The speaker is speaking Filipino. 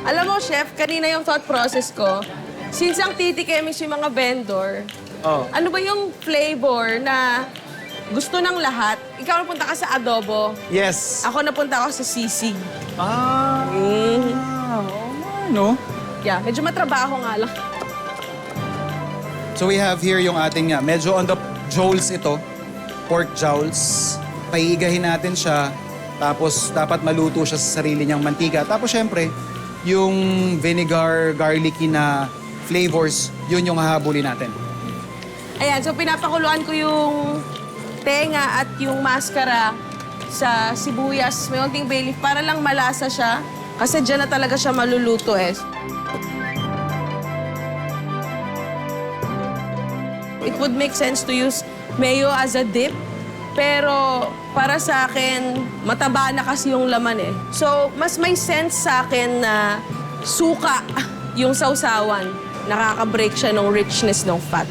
Alam mo, chef, kanina yung thought process ko, since ang titikimis yung mga vendor, ano ba yung flavor na gusto ng lahat? Ikaw napunta ka sa adobo. Yes. Ako napunta ako sa sisig. Oo nga, no? Yeah, medyo matrabaho nga lang. So we have here yung ating, medyo on the jowls ito. Pork jowls. Paiigahin natin siya. Tapos dapat maluto siya sa sarili niyang mantika. Tapos syempre, yung vinegar, garlicky na flavors, yun yung hahabulin natin. Ayan, so pinapakuluan ko yung tenga at yung maskara sa sibuyas. May konting bay leaf para lang malasa siya. Kasi dyan na talaga siya maluluto eh. It would make sense to use mayo as a dip. Pero para sa akin, mataba na kasi yung laman eh. So, mas may sense sa akin na suka yung sausawan. Nakaka-break siya ng richness ng fat.